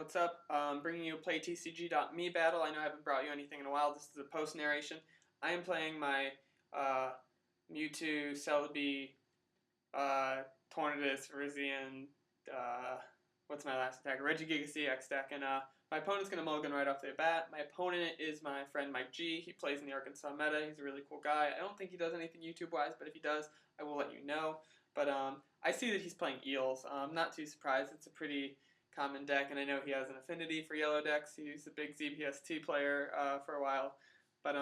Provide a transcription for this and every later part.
What's up? Bringing you a play TCG.me battle. I know I haven't brought you anything in a while. This is a post narration. I am playing my Mewtwo, Celebi, Tornadus, Virizion, what's my last attack? Regigigas EX deck, and my opponent's going to mulligan right off the bat. My opponent is my friend Mike G. He plays in the Arkansas meta. He's a really cool guy. I don't think he does anything YouTube-wise, but if he does, I will let you know. But I see that he's playing Eels. I'm not too surprised. It's a pretty common deck, and I know he has an affinity for yellow decks. He's a big ZPST player for a while. But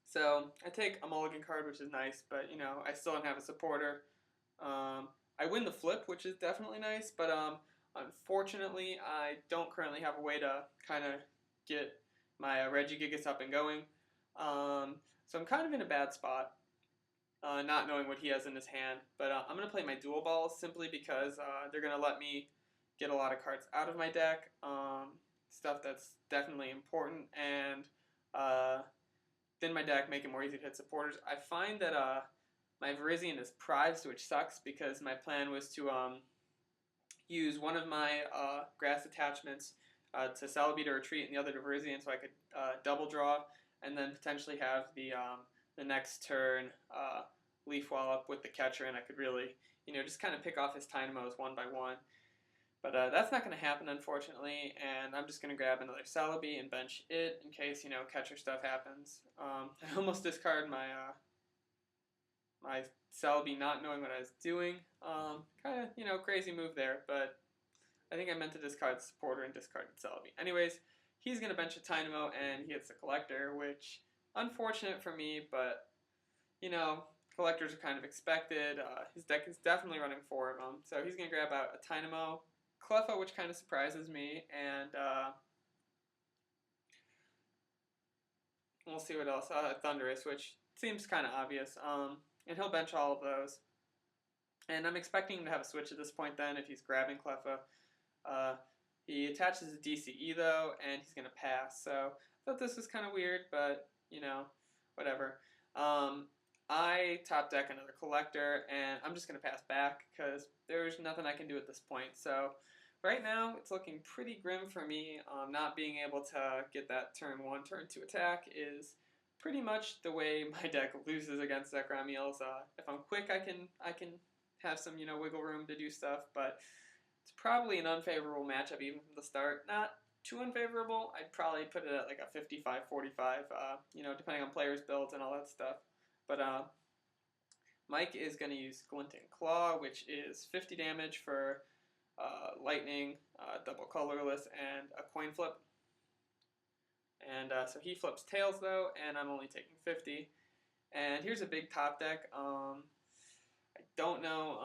so I take a mulligan card, which is nice, but I still don't have a supporter. I win the flip, which is definitely nice, but unfortunately I don't currently have a way to kind of get my Regigigas up and going. So I'm kind of in a bad spot, not knowing what he has in his hand. But I'm going to play my dual balls simply because they're going to let me get a lot of cards out of my deck, stuff that's definitely important, and thin my deck, make it more easy to hit supporters. I find that my Virizion is prized, which sucks because my plan was to use one of my grass attachments to Celebi to retreat and the other to Virizion so I could double draw and then potentially have the next turn Leaf Wallop with the catcher, and I could really just kind of pick off his Dynamos one by one. But that's not going to happen, unfortunately, and I'm just going to grab another Celebi and bench it in case, catcher stuff happens. I almost discarded my my Celebi not knowing what I was doing. Kind of, crazy move there, but I think I meant to discard the supporter and discarded Celebi. Anyways, he's going to bench a Dynamo, and he hits the collector, which, unfortunate for me, but, collectors are kind of expected. His deck is definitely running 4 of them, so he's going to grab out a Dynamo, Cleffa, which kind of surprises me, and we'll see what else. Thunderous, which seems kind of obvious, and he'll bench all of those. And I'm expecting him to have a switch at this point then if he's grabbing Cleffa. He attaches a DCE though, and he's going to pass. So I thought this was kind of weird, but, whatever. I top deck another collector, and I'm just going to pass back because there's nothing I can do at this point. So right now, it's looking pretty grim for me. Not being able to get that turn 1, turn 2 attack is pretty much the way my deck loses against Zekrom Eels. If I'm quick, I can have some wiggle room to do stuff, but it's probably an unfavorable matchup even from the start. Not too unfavorable. I'd probably put it at like a 55-45, depending on players' builds and all that stuff. But Mike is going to use Glinting Claw, which is 50 damage for lightning, double colorless, and a coin flip. And so he flips tails though, and I'm only taking 50. And here's a big top deck. I don't know.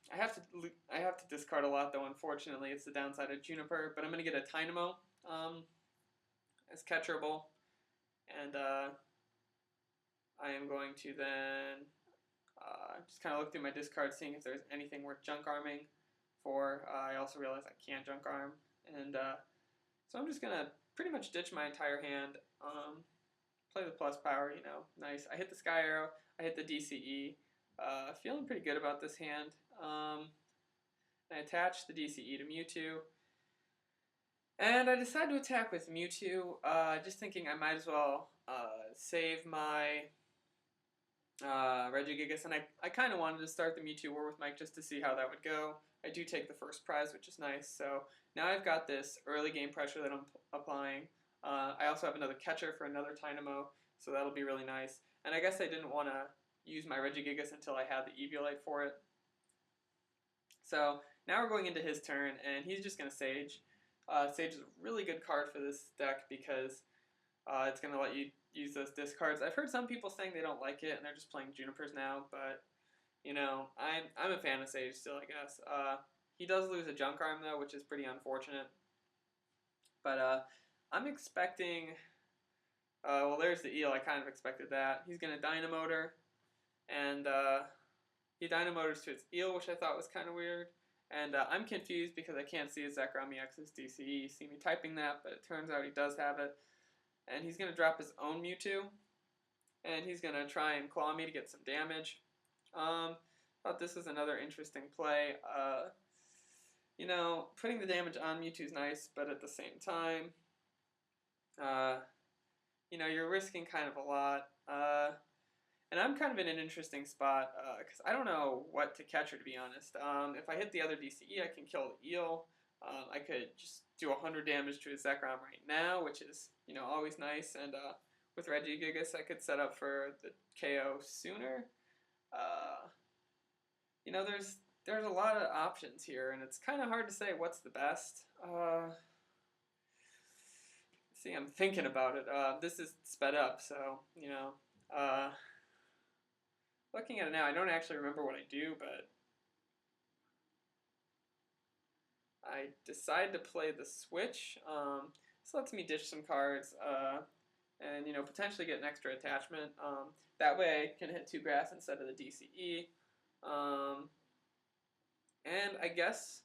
I have to discard a lot though. Unfortunately, it's the downside of Juniper. But I'm gonna get a Dynamo as catcherable, and I am going to then just kind of look through my discard, seeing if there's anything worth junk arming for. I also realize I can't junk arm, and so I'm just gonna pretty much ditch my entire hand. Play the plus power, nice. I hit the Sky Arrow, I hit the DCE. Feeling pretty good about this hand. I attach the DCE to Mewtwo. And I decide to attack with Mewtwo, just thinking I might as well save my Regigigas. And I kind of wanted to start the Mewtwo war with Mike just to see how that would go. I do take the first prize, which is nice. So now I've got this early game pressure that I'm applying. I also have another catcher for another Dynamo, so that'll be really nice. And I guess I didn't want to use my Regigigas until I had the Eviolite for it. So now we're going into his turn, and he's just going to Sage. Sage is a really good card for this deck because it's going to let you use those discards. I've heard some people saying they don't like it and they're just playing Junipers now, but I'm a fan of Sage still, I guess. He does lose a junk arm though, which is pretty unfortunate. But I'm expecting. Well, there's the Eel. I kind of expected that. He's going to Dynamotor, and he Dynamotors to its Eel, which I thought was kind of weird. And I'm confused because I can't see his Zekrom EX's DCE. You see me typing that, but it turns out he does have it. And he's going to drop his own Mewtwo, and he's going to try and claw me to get some damage. Thought this was another interesting play. you know, putting the damage on Mewtwo is nice, but at the same time, you know, you're risking kind of a lot. And I'm kind of in an interesting spot because I don't know what to catch her, to be honest. If I hit the other DCE, I can kill the Eel. I could just do 100 damage to a Zekrom right now, which is, you know, always nice. And with Regigigas, I could set up for the KO sooner. You know, there's a lot of options here, and it's kind of hard to say what's the best. See, I'm thinking about it. This is sped up, so, you know. Looking at it now, I don't actually remember what I do, but I decide to play the switch. This lets me ditch some cards and, you know, potentially get an extra attachment. That way I can hit 2 grass instead of the DCE. And I guess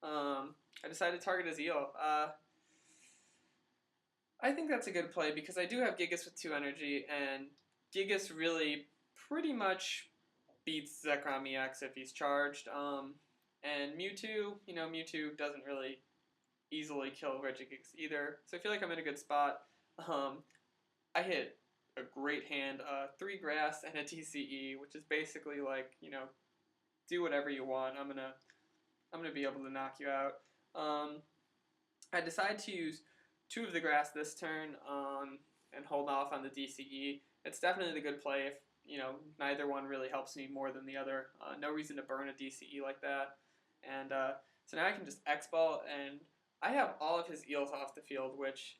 I decided to target his Eel. I think that's a good play because I do have Gigas with 2 energy, and Gigas really pretty much beats Zekrom EX if he's charged. And Mewtwo, you know, Mewtwo doesn't really easily kill Regigigas either, so I feel like I'm in a good spot. I hit a great hand, 3 grass and a TCE, which is basically like, you know, do whatever you want. I'm gonna be able to knock you out. I decided to use 2 of the grass this turn and hold off on the DCE. It's definitely the good play if, you know, neither one really helps me more than the other. No reason to burn a DCE like that. And so now I can just X-Ball, and I have all of his Eels off the field, which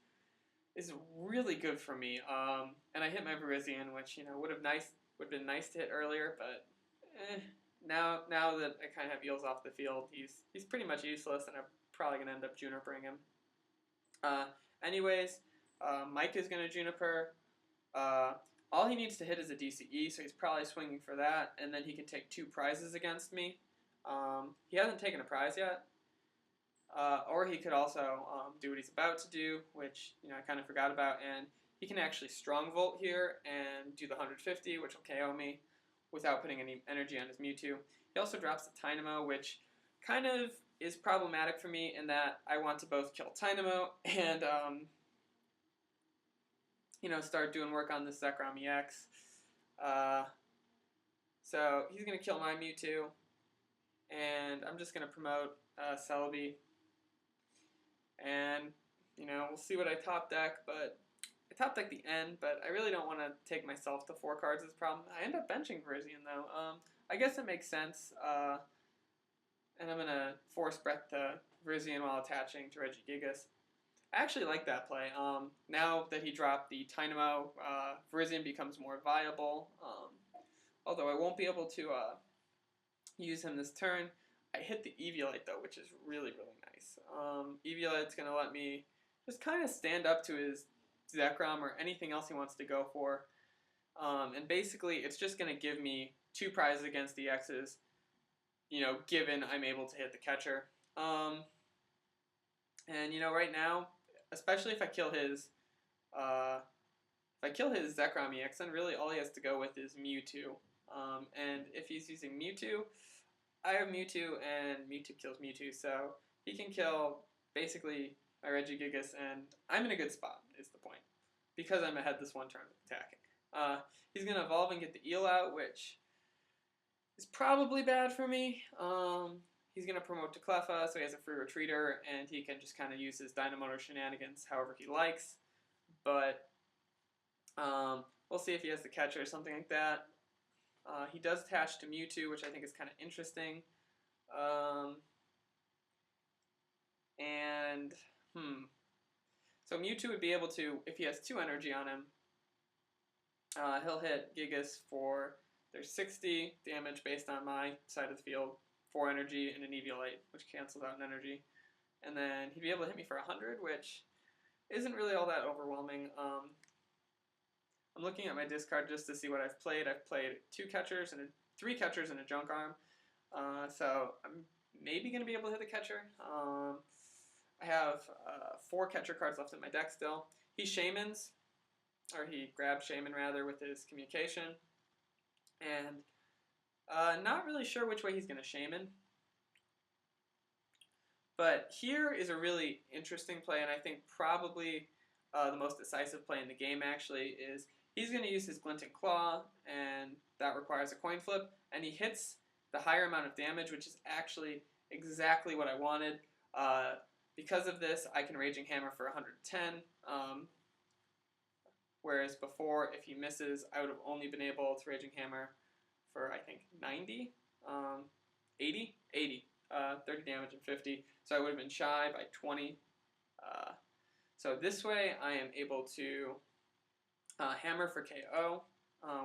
is really good for me. And I hit my Virizion, which, you know, would have been nice to hit earlier, but now that I kind of have Eels off the field, he's pretty much useless, and I'm probably gonna end up Junipering him. Anyways, Mike is gonna Juniper. All he needs to hit is a DCE, so he's probably swinging for that, and then he can take 2 prizes against me. He hasn't taken a prize yet. Or he could also do what he's about to do, which, you know, I kind of forgot about, and he can actually Strong Volt here and do the 150, which will KO me without putting any energy on his Mewtwo. He also drops the Tynamo, which kind of is problematic for me in that I want to both kill Tynamo and, you know, start doing work on this Zekrom EX. So he's going to kill my Mewtwo, and I'm just going to promote Celebi. And, you know, we'll see what I top deck, but I top deck the end, but I really don't want to take myself to 4 cards as a problem. I end up benching Virizion, though. I guess it makes sense, and I'm going to force Breath to Virizion while attaching to Regigigas. I actually like that play. Now that he dropped the Tynamo, Virizion becomes more viable, although I won't be able to use him this turn. I hit the Eviolite, though, which is really, really nice. Eviolite's going to let me just kind of stand up to his Zekrom or anything else he wants to go for. And basically, it's just going to give me 2 prizes against the X's, you know, given I'm able to hit the catcher. And, you know, right now, especially if I kill his Zekrom EX, then really all he has to go with is Mewtwo. And if he's using Mewtwo, I have Mewtwo, and Mewtwo kills Mewtwo, so he can kill basically my Regigigas, and I'm in a good spot, is the point, because I'm ahead this one turn with attacking. He's going to evolve and get the Eel out, which is probably bad for me. He's going to promote to Cleffa, so he has a free retreater, and he can just kind of use his Dynamotor shenanigans however he likes, but we'll see if he has the catcher or something like that. He does attach to Mewtwo, which I think is kind of interesting. So Mewtwo would be able to, if he has 2 energy on him, he'll hit Gigas for, there's 60 damage based on my side of the field, 4 energy, and an Eviolite, which cancels out an energy. And then he'd be able to hit me for 100, which isn't really all that overwhelming. I'm looking at my discard just to see what I've played. I've played 3 catchers and a junk arm. So I'm maybe going to be able to hit the catcher. I have 4 catcher cards left in my deck still. He Shamans, or he grabs Shaman rather with his communication. And not really sure which way he's going to Shaman. But here is a really interesting play, and I think probably the most decisive play in the game actually is he's going to use his Glinting Claw, and that requires a coin flip, and he hits the higher amount of damage, which is actually exactly what I wanted. Because of this, I can Raging Hammer for 110, whereas before, if he misses, I would have only been able to Raging Hammer for, I think, 90? 80? 80. 30 damage and 50, so I would have been shy by 20. So this way, I am able to hammer for KO,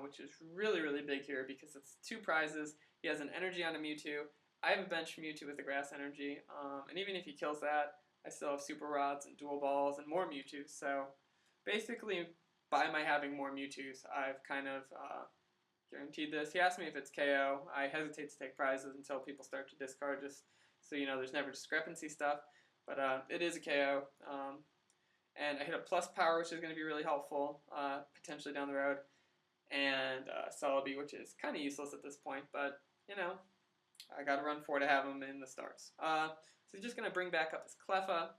which is really, really big here because it's 2 prizes. He has an energy on a Mewtwo. I have a bench Mewtwo with the grass energy, and even if he kills that, I still have Super Rods and Dual Balls and more Mewtwo's. So basically, by my having more Mewtwo's, I've kind of guaranteed this. He asked me if it's KO. I hesitate to take prizes until people start to discard, just so you know there's never discrepancy stuff. But it is a KO. And I hit a plus power, which is going to be really helpful, potentially down the road. And Celebi, which is kind of useless at this point, but, you know, I got to run 4 to have him in the starts. So he's just going to bring back up his Cleffa,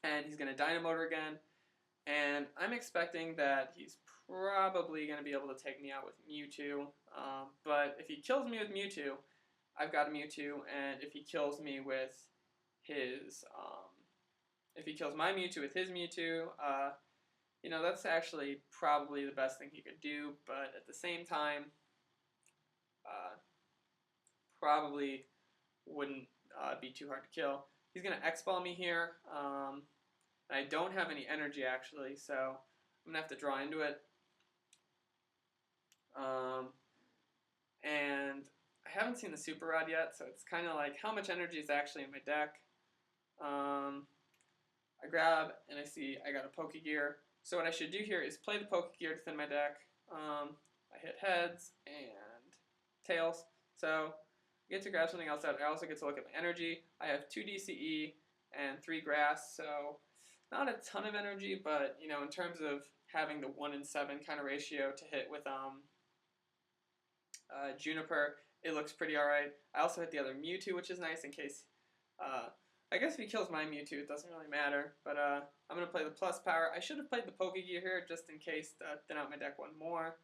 and he's going to Dynamotor again. And I'm expecting that he's probably going to be able to take me out with Mewtwo. But if he kills me with Mewtwo, I've got a Mewtwo, and if he kills me with his... if he kills my Mewtwo with his Mewtwo, you know, that's actually probably the best thing he could do, but at the same time, probably wouldn't be too hard to kill. He's going to X-Ball me here. I don't have any energy, actually, so I'm going to have to draw into it. And I haven't seen the Super Rod yet, so it's kind of like how much energy is actually in my deck. I grab, and I see I got a Pokegear. So what I should do here is play the Pokegear to thin my deck. I hit heads and tails. So I get to grab something else out. I also get to look at my energy. I have 2 DCE and 3 grass, so not a ton of energy, but you know, in terms of having the 1 in 7 kind of ratio to hit with Juniper, it looks pretty alright. I also hit the other Mewtwo, which is nice in case... I guess if he kills my Mewtwo, it doesn't really matter, but I'm going to play the plus power. I should have played the Pokegear here just in case to thin out my deck 1 more,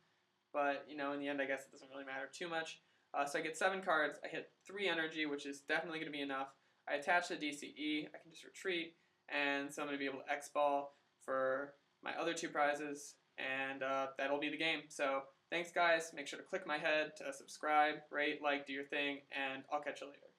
but, you know, in the end, I guess it doesn't really matter too much. So I get 7 cards, I hit 3 energy, which is definitely going to be enough. I attach the DCE, I can just retreat, and so I'm going to be able to X-Ball for my other 2 prizes, and that'll be the game. So thanks, guys. Make sure to click my head to subscribe, rate, like, do your thing, and I'll catch you later.